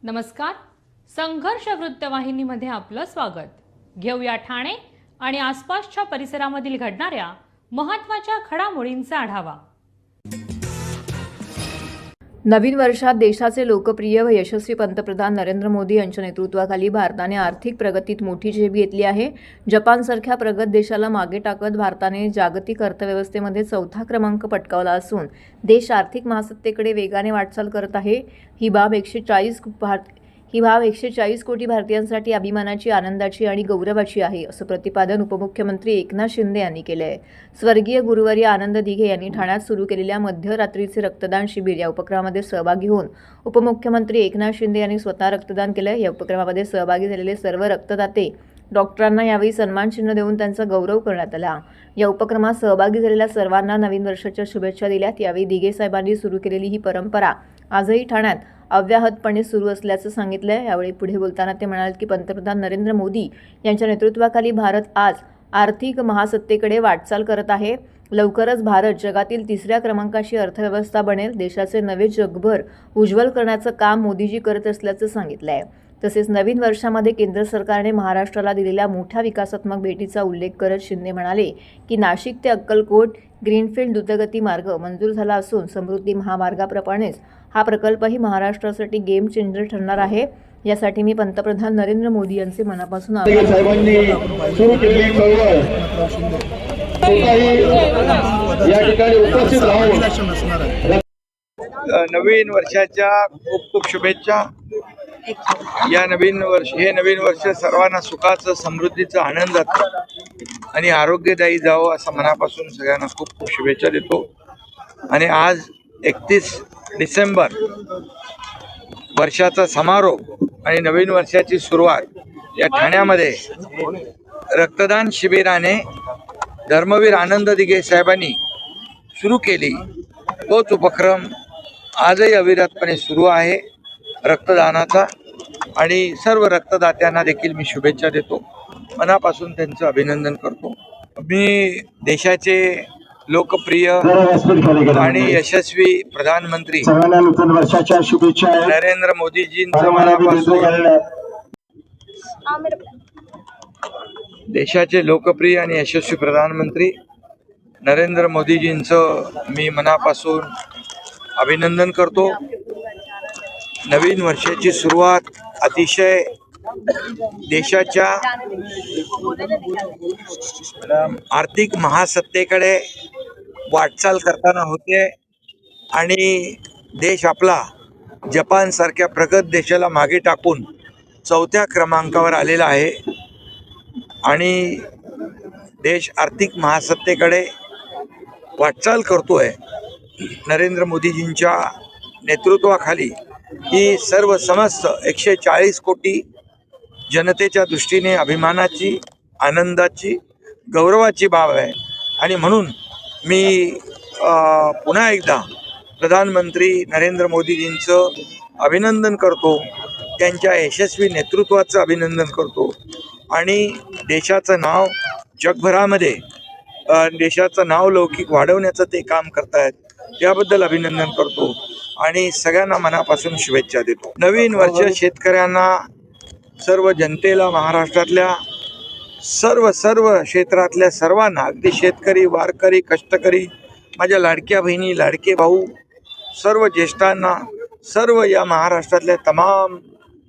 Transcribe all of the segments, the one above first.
नमस्कार. संघर्ष वृत्तवाहिनीमध्ये आपलं स्वागत. घेऊया ठाणे आणि आसपासच्या परिसरामधील घडणाऱ्या महत्त्वाच्या घडामोडींचा आढावा. नवीन वर्षात देशाचे लोकप्रिय व यशस्वी पंतप्रधान नरेंद्र मोदी यांच्या नेतृत्वाखाली भारताने आर्थिक प्रगतीत मोठी झेप घेतली आहे. जपानसारख्या प्रगत देशाला मागे टाकत भारताने जागतिक अर्थव्यवस्थेमध्ये 4था क्रमांक पटकावला असून देश आर्थिक महासत्तेकडे वेगाने वाटचाल करत आहे. ही बाब 140 कोटी भारतीयांसाठी अभिमानाची, आनंदाची आणि गौरवाची आहे, असं प्रतिपादन उपमुख्यमंत्री एकनाथ शिंदे यांनी केले आहे. स्वर्गीय गुरुवर्य आनंद दिघे यांनी ठाण्यात सुरू केलेल्या मध्यरात्रीचे रक्तदान शिबिर या उपक्रमामध्ये सहभागी होऊन उपमुख्यमंत्री एकनाथ शिंदे यांनी स्वतः रक्तदान केलं. या उपक्रमामध्ये सहभागी झालेले सर्व रक्तदाते डॉक्टरांना यावेळी सन्मानचिन्ह देऊन त्यांचा गौरव करण्यात आला. या उपक्रमात सहभागी झालेल्या सर्वांना नवीन वर्षाच्या शुभेच्छा दिल्यात. यावेळी दिघे साहेबांनी सुरू केलेली ही परंपरा आजही ठाण्यात अव्याहतपणे सुरू असल्याचं सांगितलंय. यावेळी पुढे बोलताना ते म्हणाले की पंतप्रधान नरेंद्र मोदी यांच्या नेतृत्वाखाली भारत आज आर्थिक महासत्तेकडे वाटचाल करत आहे. लवकरच भारत जगातील 3ऱ्या क्रमांकाची अर्थव्यवस्था बनेल. देशाचे नवे जगभर उज्ज्वल करण्याचं काम मोदीजी करत असल्याचं सांगितलंय. तसेच नवीन वर्षामध्ये केंद्र सरकारने महाराष्ट्राला दिलेल्या मोठ्या विकासात्मक भेटीचा उल्लेख करत शिंदे म्हणाले की नाशिक ते अक्कलकोट ग्रीनफील्ड द्रुतगती मार्ग मंजूर झाला असून समृद्धी महामार्गाप्रमाणेच हा प्रकल्पही महाराष्ट्रासाठी गेम चेंजर ठरणार आहे. यासाठी मी पंतप्रधान नरेंद्र मोदी यांचे मनापासून आभार नवीन वर्षाच्या खूप खूप शुभेच्छा. हे नवीन वर्ष सर्वांना सुखाचं, समृद्धीचं, आनंदाचं आणि आरोग्यदायी जावं असं मनापासून सगळ्यांना खूप खूप शुभेच्छा देतो. आणि आज 31 डिसेंबर वर्षाचा समारोप आणि नवीन वर्षाची सुरुवात या ठाण्यामध्ये रक्तदान शिबिराने धर्मवीर आनंद दिघे साहेबांनी सुरू केली. तोच उपक्रम आजही अविरतपणे सुरू आहे रक्तदानाचा. आणि सर्व रक्तदात्यांना देखील मी शुभेच्छा देतो, मनापासून त्यांचं अभिनंदन करतो. मी देशाचे लोकप्रिय आणि यशस्वी प्रधानमंत्री नरेंद्र मोदीजींचं मनापासून देशाचे लोकप्रिय आणि यशस्वी प्रधानमंत्री नरेंद्र मोदीजींचं मी मनापासून अभिनंदन करतो. नवीन वर्षाची सुरुवात अतिशय देशाच्या आर्थिक महासत्तेकडे वाटचाल करताना होते आणि देश आपला जपानसारख्या प्रगत देशाला मागे टाकून 4थ्या क्रमांकावर आलेला आहे. आणि देश आर्थिक महासत्तेकडे वाटचाल करतोय. नरेंद्र मोदीजींच्या नेतृत्वाखाली ही सर्व समस्त 140 कोटी जनतेच्या दृष्टीने अभिमानाची, आनंदाची, गौरवाची बाब आहे. आणि म्हणून मी पुन्हा एकदा प्रधानमंत्री नरेंद्र मोदीजींचं अभिनंदन करतो, त्यांच्या यशस्वी नेतृत्वाचं अभिनंदन करतो आणि देशाचं नाव जगभरामध्ये देशाचं नाव लौकिक वाढवण्याचं ते काम करतायत, त्याबद्दल अभिनंदन करतो आणि सगळ्यांना मनापासून शुभेच्छा देतो. नवीन वर्ष शेतकऱ्यांना, सर्व जनतेला, महाराष्ट्रातल्या सर्व क्षेत्रातल्या सर्वांना, अगदी शेतकरी, वारकरी, कष्टकरी, माझ्या लाडक्या बहिणी, लाडके भाऊ, सर्व ज्येष्ठांना, सर्व या महाराष्ट्रातल्या तमाम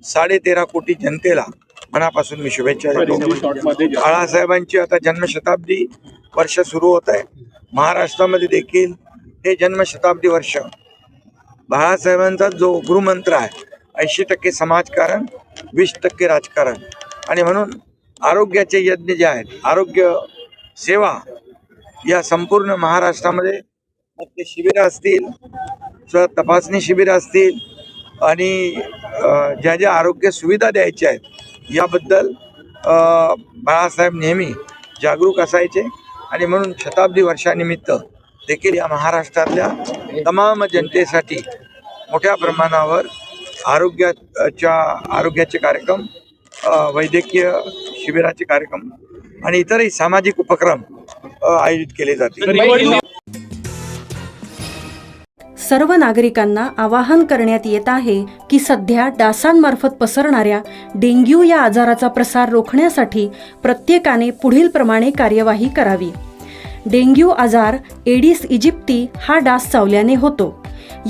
13.5 कोटी जनतेला मनापासून मी शुभेच्छा देतो. बाळासाहेबांची आता जन्मशताब्दी वर्ष सुरू होत आहे. महाराष्ट्रामध्ये देखील हे जन्मशताब्दी वर्ष बाळासाहेबांचा जो गृहमंत्र आहे 80% समाजकारण, 20% राजकारण. आणि म्हणून आरोग्याचे यज्ञ जे आहेत, आरोग्य सेवा या संपूर्ण महाराष्ट्रामध्ये ते शिबिरं असतील, तपासणी शिबिरं असतील आणि ज्या ज्या आरोग्य सुविधा द्यायच्या आहेत याबद्दल बाळासाहेब नेहमी जागरूक असायचे. आणि म्हणून शताब्दी वर्षानिमित्त देखील या महाराष्ट्रातल्या तमाम जनतेसाठी मोठ्या प्रमाणावर आरोग्याचे कार्यक्रम, वैद्यकीय शिबिराचे कार्यक्रम आणि इतरही सामाजिक उपक्रम आयोजित केले जातील. सर्व नागरिकांना आवाहन करण्यात येत आहे की सध्या डासांमार्फत पसरणाऱ्या डेंग्यू या आजाराचा प्रसार रोखण्यासाठी प्रत्येकाने पुढील प्रमाणे कार्यवाही करावी. डेंग्यू आजार एडिस इजिप्ती हा डास चावल्याने होतो.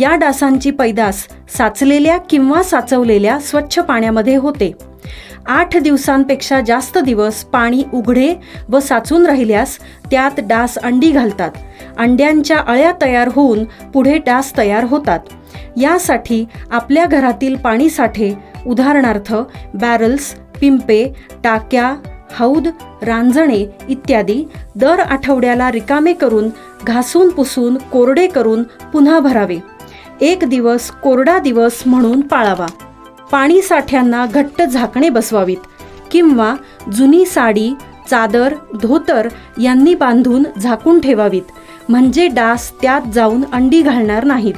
या डासांची पैदास साचलेल्या किंवा साचवलेल्या स्वच्छ पाण्यामध्ये होते. 8 दिवसांपेक्षा जास्त दिवस पाणी उघडे व साचून राहिल्यास त्यात डास अंडी घालतात. अंड्यांच्या अळ्या तयार होऊन पुढे डास तयार होतात. यासाठी आपल्या घरातील पाणीसाठे उदाहरणार्थ बॅरल्स, पिंपे, टाक्या, हौद, रांजणे इत्यादी दर आठवड्याला रिकामे करून घासून पुसून कोरडे करून पुन्हा भरावे. 1 दिवस कोरडा दिवस म्हणून पाळावा. पाणी साठ्यांना घट्ट झाकणे बसवावीत किंवा जुनी साडी, चादर, धोतर यांनी बांधून झाकून ठेवावीत, म्हणजे डास त्यात जाऊन अंडी घालणार नाहीत.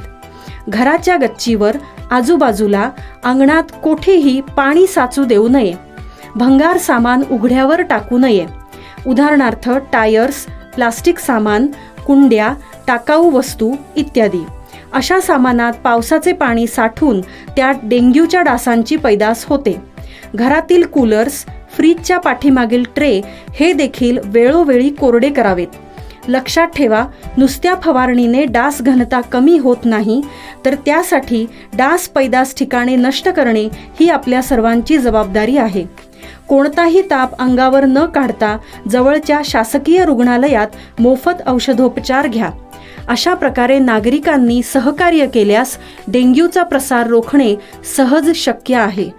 घराच्या गच्चीवर, आजूबाजूला, अंगणात कोठेही पाणी साचू देऊ नये. भंगार सामान उघड्यावर टाकू नये. उदाहरणार्थ टायर्स, प्लास्टिक सामान, कुंड्या, टाकाऊ वस्तू इत्यादी. अशा सामानात पावसाचे पाणी साठून त्यात डेंग्यूच्या डासांची पैदास होते. घरातील कूलर्स, फ्रीजच्या पाठीमागील ट्रे हे देखील वेळोवेळी कोरडे करावेत. लक्षात ठेवा, नुसत्या फवारणीने डास घनता कमी होत नाही, तर त्यासाठी डास पैदास ठिकाणे नष्ट करणे ही आपल्या सर्वांची जबाबदारी आहे. कोणताही ताप अंगावर न काढता जवळच्या शासकीय रुग्णालयात मोफत औषधोपचार घ्या. अशा प्रकारे नागरिकांनी सहकार्य केल्यास डेंग्यूचा प्रसार रोखणे सहज शक्य आहे.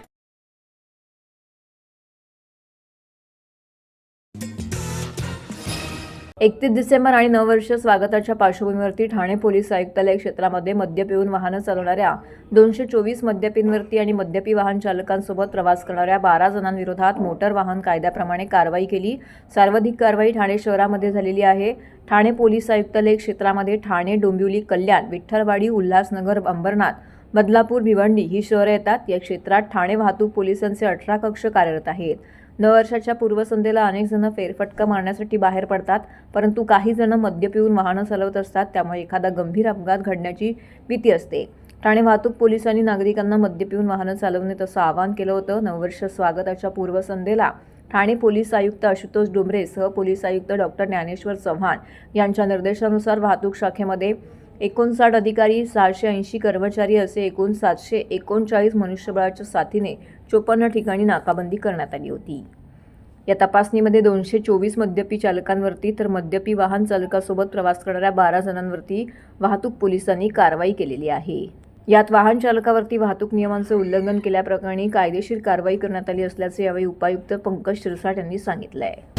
एकतीस डिसेंबर आणि नववर्ष स्वागताच्या पार्श्वभूमीवरती ठाणे पोलीस आयुक्तालय क्षेत्रामध्ये मद्य पिऊन वाहनं चालवणाऱ्या 224 मद्यपींवरती आणि मद्यपी वाहन चालकांसोबत प्रवास करणाऱ्या 12 जणांविरोधात मोटर वाहन कायद्याप्रमाणे कारवाई केली. सर्वाधिक कारवाई ठाणे शहरामध्ये झालेली आहे. ठाणे पोलीस आयुक्तालय क्षेत्रामध्ये ठाणे, डोंबिवली, कल्याण, विठ्ठलवाडी, उल्हासनगर, अंबरनाथ, बदलापूर, भिवंडी ही शहरे येतात. या क्षेत्रात ठाणे वाहतूक पोलिसांचे 18 कक्ष कार्यरत आहेत. नववर्षाच्या पूर्वसंध्येला अनेक जण फेरफटका मारण्यासाठी बाहेर पडतात, परंतु काही जण मद्य पिऊन वाहनं चालवत असतात, त्यामुळे एखादा गंभीर अपघात घडण्याची भीती असते. ठाणे वाहतूक पोलिसांनी नागरिकांना मद्य पिऊन वाहनं चालवणे तसं आवाहन केलं होतं. नववर्ष स्वागताच्या पूर्वसंध्येला ठाणे पोलीस आयुक्त आशुतोष डोंबरे, सह पोलीस आयुक्त डॉक्टर ज्ञानेश्वर चव्हाण यांच्या निर्देशानुसार वाहतूक शाखेमध्ये 59 अधिकारी, 680 कर्मचारी असे एकूण 739 मनुष्यबळाच्या साथीने 54 ठिकाणी नाकाबंदी करण्यात आली होती. या तपासणीमध्ये 224 मद्यपी चालकांवरती तर मद्यपी वाहन चालकासोबत प्रवास करणाऱ्या 12 जणांवरती वाहतूक पोलिसांनी कारवाई केलेली आहे. यात वाहन चालकावरती वाहतूक नियमांचे उल्लंघन केल्याप्रकरणी कायदेशीर कारवाई करण्यात आली असल्याचे यावेळी उपायुक्त पंकज शिरसाट यांनी सांगितलं आहे.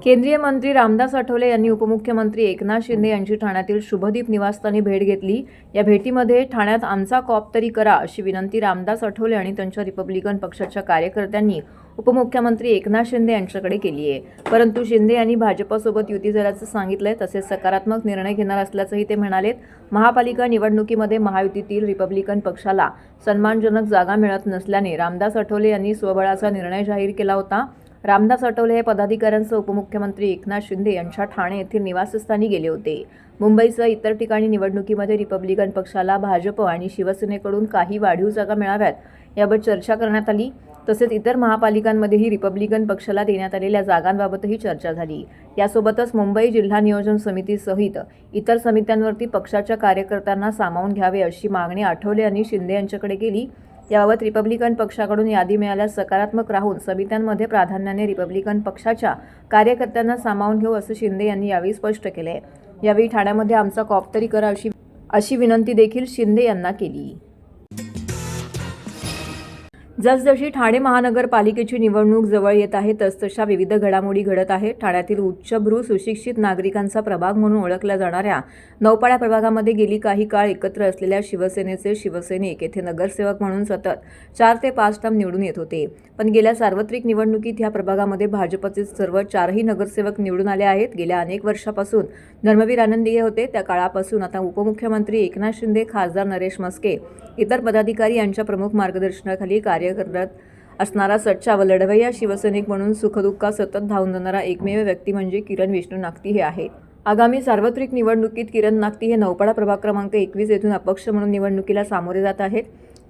केंद्रीय मंत्री रामदास आठवले यांनी उपमुख्यमंत्री एकनाथ शिंदे यांची ठाण्यातील शुभदीप निवासस्थानी भेट घेतली। या भेटीमध्ये ठाण्यात आमचा कॉप तरी करा अशी विनंती रामदास आठवले आणि त्यांच्या रिपब्लिकन पक्षाच्या कार्यकर्त्यांनी उपमुख्यमंत्री एकनाथ शिंदे यांच्याकडे केली आहे। परंतु शिंदे यांनी भाजपसोबत युती झाल्याचं सांगितलंय, तसेच सकारात्मक निर्णय घेणार असल्याचंही ते म्हणालेत। महापालिका निवडणुकीमध्ये महायुतीतील रिपब्लिकन पक्षाला सन्मानजनक जागा मिळत नसल्याने रामदास आठवले यांनी स्वबळाचा निर्णय जाहीर केला होता। रामदास आठवले हे पदाधिकाऱ्यांसह उपमुख्यमंत्री एकनाथ शिंदे यांच्या ठाणे येथील निवासस्थानी गेले होते। मुंबईसह इतर ठिकाणी निवडणुकीमध्ये रिपब्लिकन पक्षाला भाजप आणि शिवसेनेकडून काही वाढीव जागा मिळाव्यात याबाबत चर्चा करण्यात आली। तसेच इतर महापालिकांमध्येही रिपब्लिकन पक्षाला देण्यात आलेल्या जागांबाबतही चर्चा झाली। यासोबतच मुंबई जिल्हा नियोजन समितीसहित इतर समित्यांवरती पक्षाच्या कार्यकर्त्यांना सामावून घ्यावे अशी मागणी आठवले यांनी शिंदे यांच्याकडे केली। याबाबत रिपब्लिकन पक्षाकडून यादी मिळाल्यास सकारात्मक राहून समित्यांमध्ये प्राधान्याने रिपब्लिकन पक्षाच्या कार्यकर्त्यांना सामावून घेऊ असं शिंदे यांनी यावेळी स्पष्ट केले। यावेळी ठाण्यामध्ये आमचा कॉप तरी करा अशी विनंती देखील शिंदे यांना केली। जसजशी ठाणे महानगरपालिकेची निवडणूक जवळ येत आहे तसतशा विविध घडामोडी घडत आहेत। ठाण्यातील उच्चभ्रू सुशिक्षित नागरिकांचा प्रभाग म्हणून ओळखल्या जाणाऱ्या नौपाडा प्रभागामध्ये गेली काही काळ एकत्र असलेल्या शिवसेनेचे शिवसैनिक येथे नगरसेवक म्हणून सतत 4 ते 5 टर्म निवडून येत होते। पण गेल्या सार्वत्रिक निवडणुकीत या प्रभागामध्ये भाजपचे सर्व 4ही नगरसेवक निवडून आले आहेत। गेल्या अनेक वर्षापासून धर्मवीर आनंद दिघे होते, त्या काळापासून आता उपमुख्यमंत्री एकनाथ शिंदे, खासदार नरेश म्हस्के, इतर पदाधिकारी यांच्या प्रमुख मार्गदर्शनाखाली कार्य करत असणारा सच्चा व लढवय्या शिवसैनिक म्हणून सुखदुःखात सतत धावून जाणारा एकमेव व्यक्ती म्हणजे किरण विष्णू नागती हे आहे। आगामी सार्वत्रिक निवडणुकीत किरण नागती हे नौपाडा प्रभाग क्रमांक 21 येथून अपक्ष म्हणून निवडणुकीला सामोरे जात आहेत।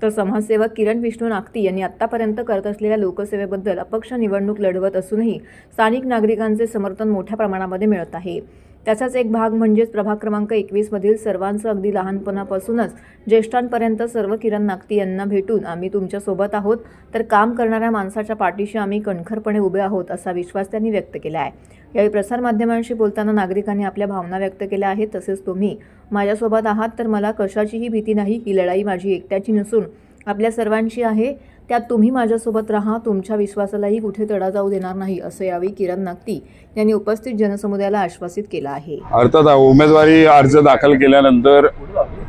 तर समाजसेवक किरण विष्णू नागती यांनी आतापर्यंत करत असलेल्या लोकसेवेबद्दल अपक्ष निवडणूक लढवत असूनही स्थानिक नागरिकांचे समर्थन मोठ्या प्रमाणामध्ये मिळत आहे। त्याचाच एक भाग म्हणजेच प्रभाग क्रमांक 21 मधील सर्वांचं अगदी लहानपणापासूनच ज्येष्ठांपर्यंत सर्व किरण नागती यांना भेटून आम्ही तुमच्या सोबत आहोत, तर काम करणाऱ्या माणसाच्या पाठीशी आम्ही कणखरपणे उभे आहोत असा विश्वास त्यांनी व्यक्त केला आहे। यावेळी प्रसारमाध्यमांशी बोलताना नागरिकांनी आपल्या भावना व्यक्त केल्या आहेत। तसेच तुम्ही माझ्यासोबत आहात तर मला कशाचीही भीती नाही, ही लढाई माझी एकट्याची नसून आपल्या सर्वांची आहे, त्यात तुम्ही माझ्यासोबत राहा, तुमच्या विश्वासालाही कुठे तडा जाऊ देणार नाही असं यावेळी किरण नागती यांनी उपस्थित जनसमुदायाला आश्वासित केलं आहे। अर्थात उमेदवारी अर्ज दाखल केल्यानंतर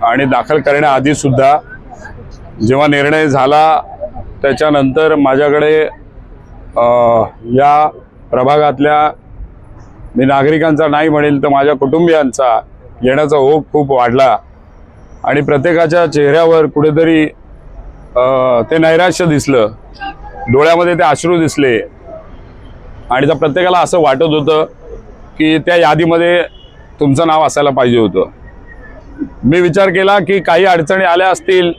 आणि दाखल करण्याआधी सुद्धा जेव्हा निर्णय झाला त्याच्यानंतर माझ्याकडे या प्रभागातल्या मी नागरिकांचा नाही म्हणेल तर माझ्या कुटुंबियांचा येण्याचा ओघ खूप वाढला आणि प्रत्येकाच्या चेहऱ्यावर कुठेतरी ते नैराश्य दिसलं, डोळ्यामध्ये ते अश्रू दिसले आणि त्या प्रत्येकाला असं वाटत होतं की त्या यादीमध्ये तुमचं नाव असायला पाहिजे होतं। मी विचार केला की काही अडचणी आल्या असतील,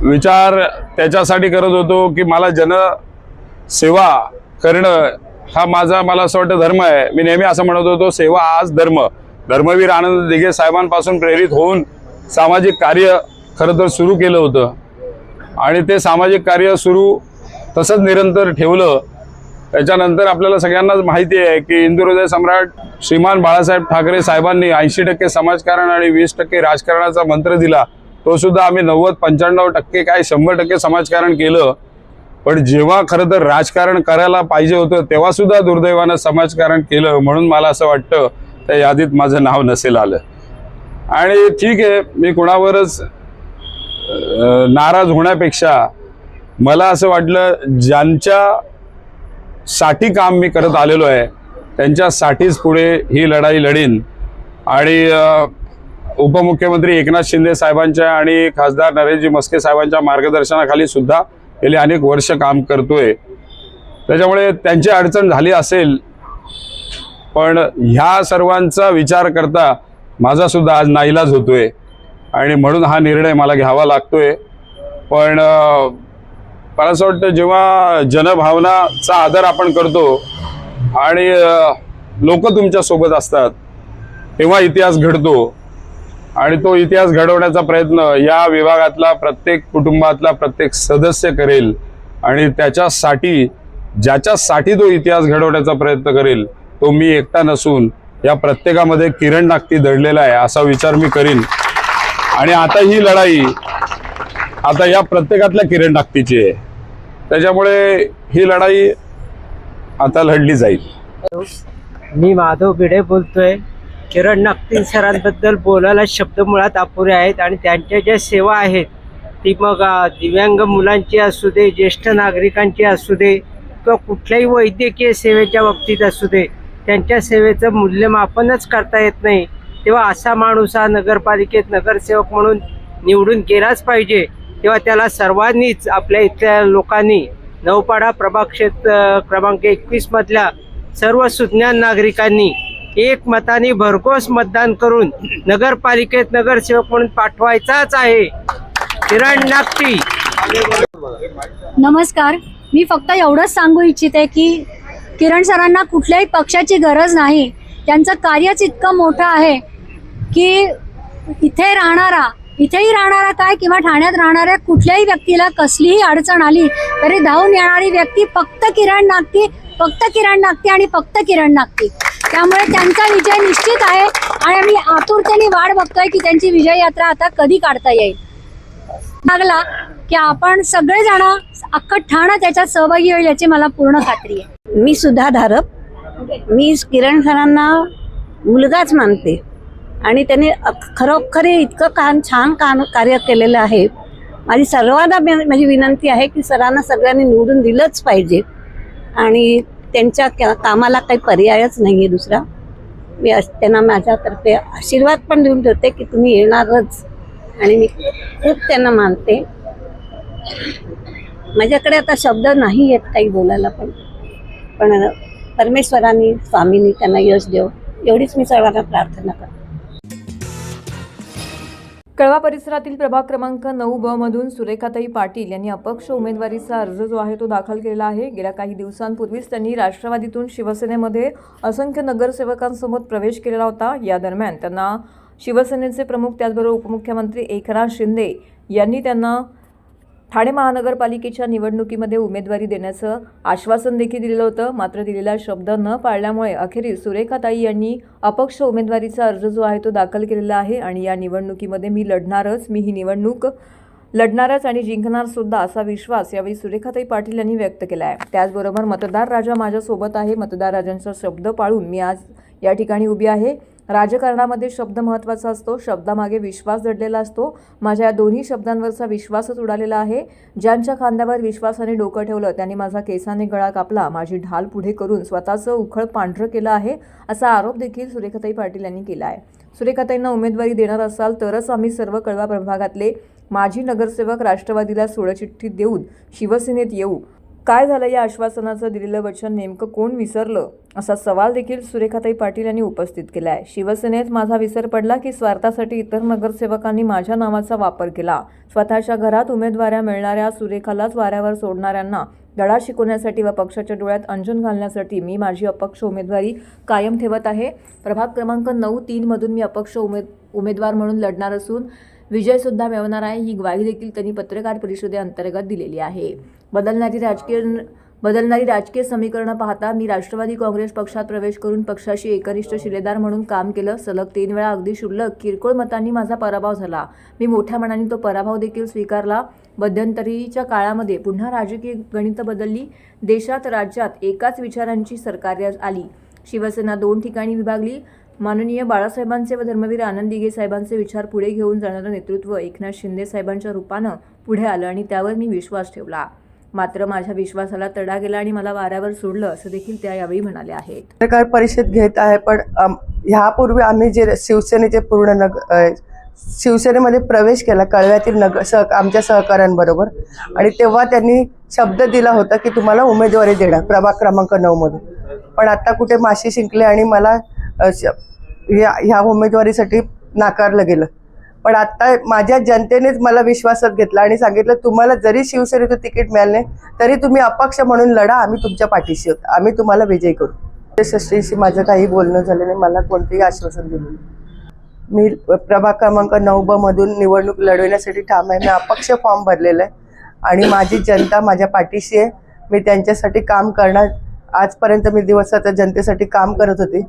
विचार त्याच्यासाठी करत होतो की मला जनसेवा करणं हा मला असं वाटतं धर्म आहे। मी नेहमी असं म्हणत होतो, सेवा आज धर्म। धर्मवीर आनंद दिघे साहेबांपासून प्रेरित होऊन सामाजिक कार्य खरं तर सुरू केलं होतं आणि ते सामाजिक कार्य सुरू तसंच निरंतर ठेवलं। त्याच्यानंतर आपल्याला सगळ्यांनाच माहिती आहे की हिंदुहृदय सम्राट श्रीमान बाळासाहेब ठाकरे साहेबांनी 80% समाजकारण आणि 20% राजकारणाचा मंत्र दिला। तो सुद्धा आम्ही 90-95% काय 100% समाजकारण केलं, पण जेव्हा खरं तर राजकारण करायला पाहिजे होतं तेव्हा सुद्धा दुर्दैवानं समाजकारण केलं। म्हणून मला असं वाटतं त्या यादीत माझं नाव नसेल आलं। आणि ठीक आहे, मी कुणावरच नाराज होण्यापेक्षा मला असं वाटलं ज्यांच्यासाठी काम मी करत आलेलो आहे त्यांच्यासाठीच पुढे ही लढाई लढीन आणि उपमुख्यमंत्री एकनाथ शिंदे साहेबांच्या आणि खासदार नरेशजी म्हस्के साहेबांच्या मार्गदर्शनाखाली सुद्धा गेली अनेक वर्ष काम करतोय। त्याच्यामुळे त्यांची अडचण झाली असेल, पण ह्या सर्वांचा विचार करता माझा सुद्धा आज नाईलाज होतोय आणि म्हणून हा निर्णय मला घ्यावा लागतोय। पण मला असं वाटतं जेव्हा जनभावनाचा आदर आपण करतो आणि लोक तुमच्या सोबत असतात तेव्हा इतिहास घडतो आणि तो इतिहास घडवण्याचा प्रयत्न या विभागातला प्रत्येक कुटुंबातला प्रत्येक सदस्य करेल आणि त्याच्यासाठी ज्याच्यासाठी तो इतिहास घडवण्याचा प्रयत्न करेल तो मी एकटा नसून या प्रत्येकामध्ये किरण नागती दडलेला आहे असा विचार मी करीन। आणि आता ही लढाई आता या प्रत्येकातल्या किरण नागतीची आहे, त्याच्यामुळे ही लढाई आता लढली जाईल। मी माधव भिडे बोलतोय. किरण नागतीन सरांबद्दल बोलायला शब्द मुळात अपुरे आहेत आणि त्यांच्या ज्या सेवा आहेत ती मग दिव्यांग मुलांची असू दे, ज्येष्ठ नागरिकांची असू दे किंवा कुठल्याही वैद्यकीय सेवेच्या बाबतीत असू दे, त्यांच्या सेवेचं मूल्यमापनच करता येत नाही. तेव्हा असा माणूस हा नगरपालिकेत नगरसेवक म्हणून निवडून गेलाच पाहिजे. तेव्हा त्याला सर्वांनीच, आपल्या इथल्या लोकांनी, नौपाडा प्रभाग क्षेत्र क्रमांक 21 मधल्या सर्व सुज्ञान नागरिकांनी एक मताने भरघोस मतदान करून नगरपालिकेत नगरसेवक म्हणून पाठवायचाच आहे. किरण नागटी. नमस्कार. मी फक्त एवढंच सांगू इच्छिते की किरण सरांना कुठल्याही पक्षाची गरज नाही. त्यांचं कार्यच इतकं मोठं आहे की इथेही राहणारा काय किंवा ठाण्यात राहणाऱ्या कुठल्याही व्यक्तीला कसलीही अडचण आली तरी धावून येणारी व्यक्ती फक्त किरण नागटी आणि फक्त किरण नागटी. त्यामुळे त्यांचा विजय निश्चित आहे आणि आम्ही आतुरतेने वाट बघतोय की त्यांची विजय यात्रा आता कधी काढता येईल. लागला की आपण सगळेजण अख्खं ठाणं त्याच्यात सहभागी होईल याची मला पूर्ण खात्री आहे. मी सुद्धा धारप. मी किरण सरांना मुलगाच मानते आणि त्याने खरोखरी इतकं छान कार्य केलेलं आहे. माझी सर्वांना माझी विनंती आहे की सरांना सगळ्यांनी निवडून दिलंच पाहिजे आणि त्यांच्या कामाला काही पर्यायच नाही आहे दुसरा. मी त्यांना माझ्यातर्फे आशीर्वाद पण देऊन ठेवते की तुम्ही येणारच आणि मी खूप त्यांना मानते. माझ्याकडे आता शब्द नाही आहेत काही बोलायला, पण परमेश्वरांनी स्वामींनी त्यांना यश देव एवढीच मी सर्वांना प्रार्थना करते. कळवा परिसरातील प्रभाग क्रमांक 9 ब मधून सुरेखाताई पाटील यांनी अपक्ष उमेदवारीचा अर्ज जो आहे तो दाखल केला आहे. गेल्या काही दिवसांपूर्वीच त्यांनी राष्ट्रवादीतून शिवसेनेमध्ये असंख्य नगरसेवकांसोबत प्रवेश केलेला होता. या दरम्यान त्यांना शिवसेनेचे प्रमुख त्याचबरोबर उपमुख्यमंत्री एकनाथ शिंदे यांनी त्यांना ठाणे महानगरपालिकेच्या निवडणुकीमध्ये उमेदवारी देण्याचं आश्वासन देखील दिलेलं होतं. मात्र दिलेला शब्द न पाळल्यामुळे अखेरीस सुरेखाताई यांनी अपक्ष उमेदवारीचा अर्ज जो आहे तो दाखल केलेला आहे आणि या निवडणुकीमध्ये मी ही निवडणूक लढणारच आणि जिंकणार सुद्धा असा विश्वास यावेळी सुरेखाताई पाटील यांनी व्यक्त केला आहे. त्याचबरोबर मतदार राजा माझ्यासोबत आहे. मतदार राजांचा शब्द पाळून मी आज या ठिकाणी उभी आहे. राजकारणामध्ये शब्द महत्त्वाचा असतो, शब्दामागे विश्वास दडलेला असतो. माझ्या या दोन्ही शब्दांवरचा विश्वासच उडालेला आहे. ज्यांच्या खांद्यावर विश्वासाने डोकं ठेवलं त्यांनी माझा केसाने गळा कापला, माझी ढाल पुढे करून स्वतःचं उखळ पांढरं केलं आहे असा आरोप देखील सुरेखाताई पाटील यांनी केला आहे. सुरेखाताईंना उमेदवारी देणार असाल तरच आम्ही सर्व कळवा प्रभागातले माजी नगरसेवक राष्ट्रवादीला सोडचिठ्ठी देऊन शिवसेनेत येऊ. काय झालं या आश्वासनाचं दिलेलं वचन नेमकं कोण विसरलं असा सवाल देखील सुरेखाताई पाटील यांनी उपस्थित केला आहे. शिवसेनेत माझा विसर पडला की स्वार्थासाठी इतर नगरसेवकांनी माझ्या नावाचा वापर केला. स्वतःच्या घरात उमेदवाऱ्या मिळणाऱ्या सुरेखालाच वाऱ्यावर सोडणाऱ्यांना धडा शिकवण्यासाठी व पक्षाच्या डोळ्यात अंजन घालण्यासाठी मी माझी अपक्ष उमेदवारी कायम ठेवत आहे. प्रभाग क्रमांक 9-3 मधून मी अपक्ष उमेदवार म्हणून लढणार असून विजयसुद्धा मिळवणार आहे. ही ग्वाही देखील त्यांनी पत्रकार परिषदेअंतर्गत दिलेली आहे. बदलणारी राजकीय समीकरणं पाहता मी राष्ट्रवादी काँग्रेस पक्षात प्रवेश करून पक्षाशी एकनिष्ठ शिलेदार म्हणून काम केलं. सलग 3 वेळा अगदी क्षुल्लक किरकोळ मतांनी माझा पराभव झाला. मी मोठ्या मनाने तो पराभव देखील स्वीकारला. मध्यंतरीच्या काळामध्ये पुन्हा राजकीय गणितं बदलली. देशात राज्यात एकाच विचारांची सरकार आली. शिवसेना 2 ठिकाणी विभागली. माननीय बाळासाहेबांचे व धर्मवीर आनंद दिघे साहेबांचे विचार पुढे घेऊन जाणारं नेतृत्व एकनाथ शिंदे साहेबांच्या रूपानं पुढे आलं आणि त्यावर मी विश्वास ठेवला. मात्र माझ्या विश्वासाला तडा गेला आणि मला वाऱ्यावर सोडलं असं देखील त्या यावेळी म्हणाले आहेत. पत्रकार परिषद घेत आहे, पण ह्यापूर्वी आम्ही जे शिवसेनेचे शिवसेनेमध्ये प्रवेश केला कळव्यातील आमच्या सहकाऱ्यांबरोबर आणि तेव्हा त्यांनी शब्द दिला होता की तुम्हाला उमेदवारी देणार प्रभाग क्रमांक 9 मधून. पण आता कुठे माशी शिंकले आणि मला ह्या उमेदवारीसाठी नाकारलं गेलं. पण आता माझ्या जनतेनेच मला विश्वासात घेतला आणि सांगितलं तुम्हाला जरी शिवसेनेचं तिकीट मिळालं नाही तरी तुम्ही अपक्ष म्हणून लढा, आम्ही तुमच्या पाठीशी आहोत, आम्ही तुम्हाला विजयी करू. षष्ठीशी माझं काही बोलणं झालं नाही, मला कोणतेही आश्वासन दिलं नाही. मी प्रभाग क्रमांक 9 ब मधून निवडणूक लढवण्यासाठी ठाम आहे. मी अपक्ष फॉर्म भरलेला आहे आणि माझी जनता माझ्या पाठीशी आहे. मी त्यांच्यासाठी काम करणार. आजपर्यंत मी दिवसाच्या जनतेसाठी काम करत होते.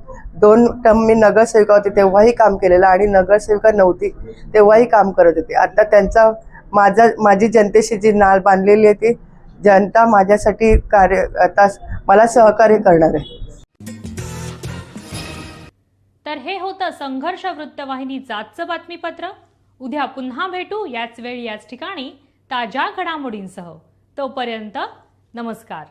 2 टर्म मी नगरसेविका होते तेव्हाही काम केलेलं आणि नगरसेविका नव्हती तेव्हाही काम करत होते. आता माझी जनतेशी जी नाळ बांधलेली आहे ती जनता माझ्यासाठी आता मला सहकार्य करणार आहे. तर हे होतं संघर्ष वृत्तवाहिनीचं आजचं बातमीपत्र. उद्या पुन्हा भेटू याच वेळी याच ठिकाणी ताज्या घडामोडींसह. तोपर्यंत नमस्कार.